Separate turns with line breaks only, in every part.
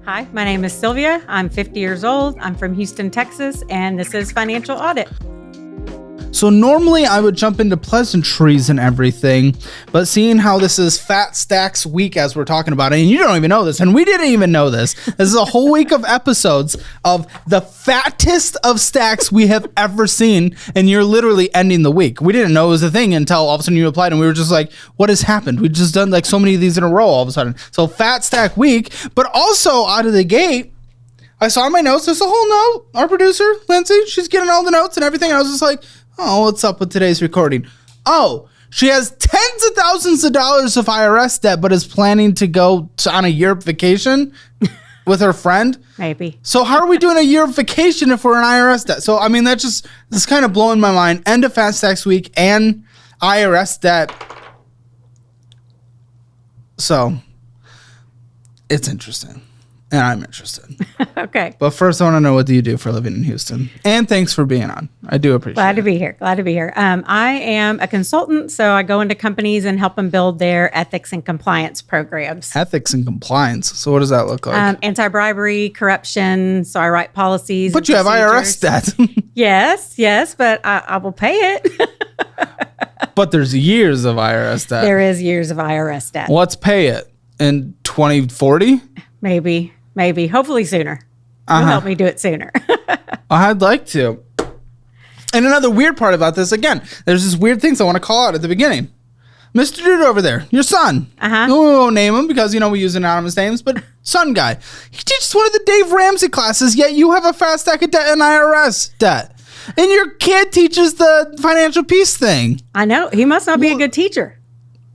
Hi, my name is Sylvia. I'm 50 years old. I'm from Houston, Texas, and this is Financial Audit.
So normally I would jump into pleasantries and everything, but seeing how this is Fat Stacks week as we're talking about it, and you don't even know this, and we didn't even know this. This is a whole week of episodes of the fattest of stacks we have ever seen, and you're literally ending the week. We didn't know it was a thing until all of a sudden you applied, and we were just like, what has happened? We've just done like so many of these in a row all of a sudden. So Fat Stack week, but also out of the gate, I saw in my notes, there's a whole note. Our producer, Lindsay, she's getting all the notes and everything. And I was just like, oh, what's up with today's recording? Oh, she has tens of thousands of dollars of IRS debt, but is planning to go on a Europe vacation with her friend.
Maybe.
So how are we doing a Europe vacation if we're in IRS debt? So, I mean, that's kind of blowing my mind. End of Fast Tax Week and IRS debt. So it's interesting. And I'm interested.
Okay.
But first, I want to know, what do you do for a living in Houston? And thanks for being on. I do appreciate it.
Glad to be here. I am a consultant, so I go into companies and help them build their ethics and compliance programs.
Ethics and compliance. So what does that look like?
Anti-bribery, corruption. So I write policies.
But you have IRS debt.
Yes, but I will pay it.
But there's years of IRS debt.
There is years of IRS debt.
Let's pay it in 2040?
Maybe. Hopefully sooner. You'll help me do it sooner.
I'd like to. And another weird part about this, again, there's this weird things I want to call out at the beginning. Mr. Dude over there, your son. We won't name him because, we use anonymous names, but son guy. He teaches one of the Dave Ramsey classes, yet you have a fast stack of debt and IRS debt. And your kid teaches the financial peace thing.
I know. He must not be a good teacher.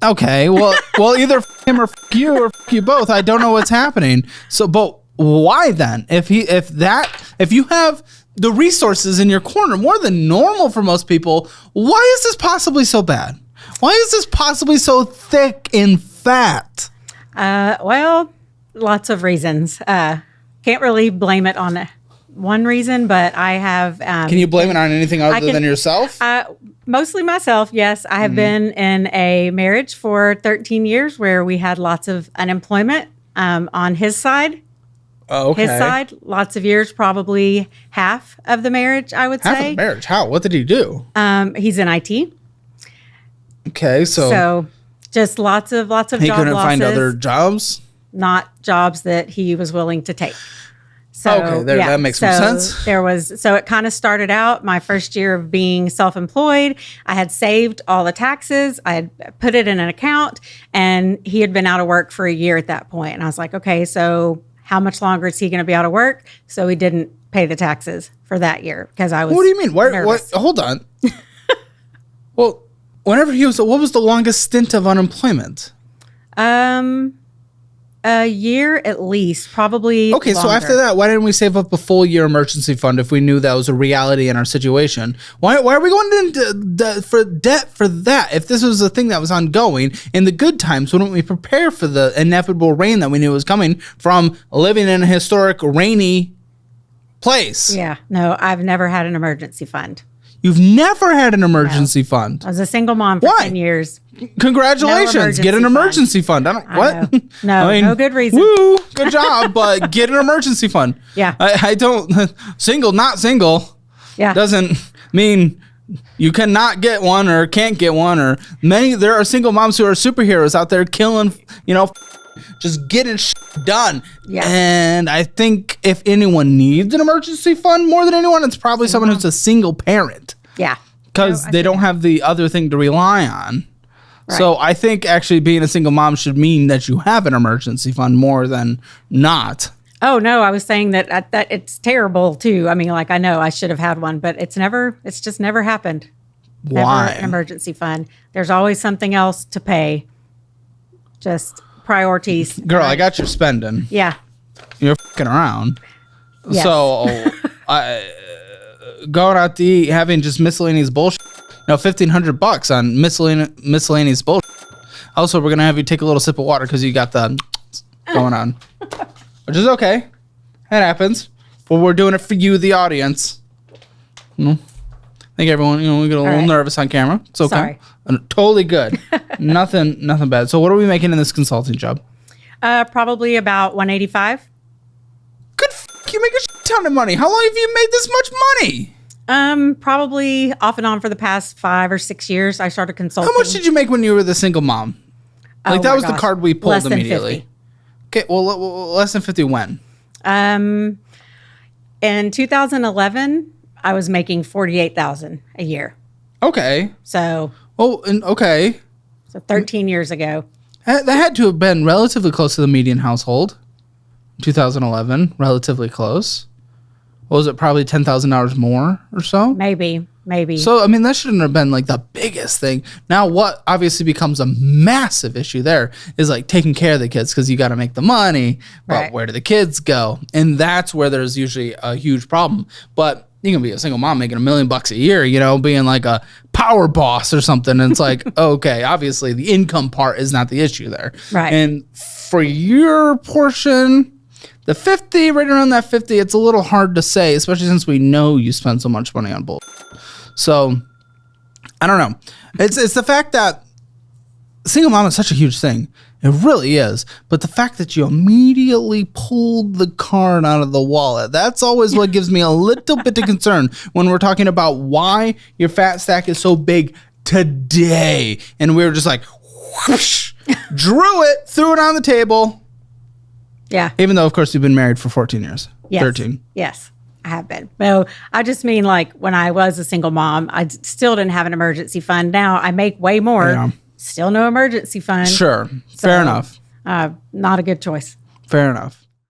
Okay, well, either him or you or you both. I don't know what's happening. So, but why then? If you have the resources in your corner more than normal for most people, why is this possibly so bad? Why is this possibly so thick and fat?
Well, lots of reasons. Can't really blame it on one reason, but I have.
Can you blame it on anything other than yourself?
Mostly myself, yes. I have been in a marriage for 13 years where we had lots of unemployment on his side.
Oh, okay.
His side, lots of years, probably half of the marriage, I would say.
Half of the marriage? How? What did he do?
He's in IT.
Okay, so
just lots of job losses.
He couldn't find other jobs?
Not jobs that he was willing to take. So,
okay, that makes some sense.
So it kind of started out my first year of being self-employed. I had saved all the taxes. I had put it in an account, and he had been out of work for a year at that point. And I was like, okay, so how much longer is he going to be out of work? So he didn't pay the taxes for that year because I was.
What do you mean? What? Hold on. Well, what was the longest stint of unemployment?
A year at least, probably.
Okay,
longer.
So after that, why didn't we save up a full year emergency fund if we knew that was a reality in our situation? Why are we going into debt for that? If this was a thing that was ongoing in the good times, wouldn't we prepare for the inevitable rain that we knew was coming from living in a historic rainy place?
Yeah, no, I've never had an emergency fund.
You've never had an emergency fund.
I was a single mom for 10 years.
Congratulations. Get an emergency fund.
No good reason.
Woo, good job, but get an emergency fund.
Yeah.
I don't, not single.
Yeah.
Doesn't mean you cannot get one or can't get one, or there are single moms who are superheroes out there killing, just getting done.
Yeah.
And I think if anyone needs an emergency fund more than anyone, it's probably someone who's a single parent.
Yeah.
Because they don't have the other thing to rely on. Right. So I think actually being a single mom should mean that you have an emergency fund more than not.
Oh, no, I was saying that it's terrible too. I mean, I know I should have had one, but it's just never happened.
Why?
Never an emergency fund. There's always something else to pay. Just priorities.
Girl, I got your spending.
Yeah.
You're fucking around.
Yes.
So going out to eat, having just miscellaneous bullshit, $1,500 on miscellaneous bullshit. Also, we're going to have you take a little sip of water because you got the going on, which is okay. It happens. But we're doing it for you, the audience. I think everyone, we get a little nervous on camera. It's okay.
Sorry.
Totally good. Nothing bad. So what are we making in this consulting job?
Probably about $185.
You make a shit ton of money. How long have you made this much money?
Probably off and on for the past 5 or 6 years. I started consulting.
How much did you make when you were the single mom? Like that was the card we pulled
Less than
immediately.
50.
Okay, well, less than 50 when?
In 2011, I was making $48,000 a year.
Okay.
So,
okay.
so 13 years ago.
That had to have been relatively close to the median household. 2011, relatively close. What was it? Probably $10,000 more or so?
Maybe.
So, I mean, that shouldn't have been like the biggest thing. Now, what obviously becomes a massive issue there is like taking care of the kids because you got to make the money. But
Right.
where do the kids go? And that's where there's usually a huge problem. But you can be a single mom making $1 million a year, you know, being like a power boss or something. And it's like, okay, obviously the income part is not the issue there.
Right.
And for your portion, the 50, right around that 50, it's a little hard to say, especially since we know you spend so much money on bull. So, I don't know. It's the fact that single mom is such a huge thing. It really is. But the fact that you immediately pulled the card out of the wallet, that's always what gives me a little bit of concern when we're talking about why your fat stack is so big today. And we were just like, whoosh, drew it, threw it on the table.
Yeah.
Even though, of course, you've been married for 14 years.
Yes.
13.
Yes, I have been. No, I just mean like when I was a single mom, I still didn't have an emergency fund. Now I make way more.
Yeah.
Still no emergency fund.
Sure. Fair enough.
Not a good choice.
Fair enough.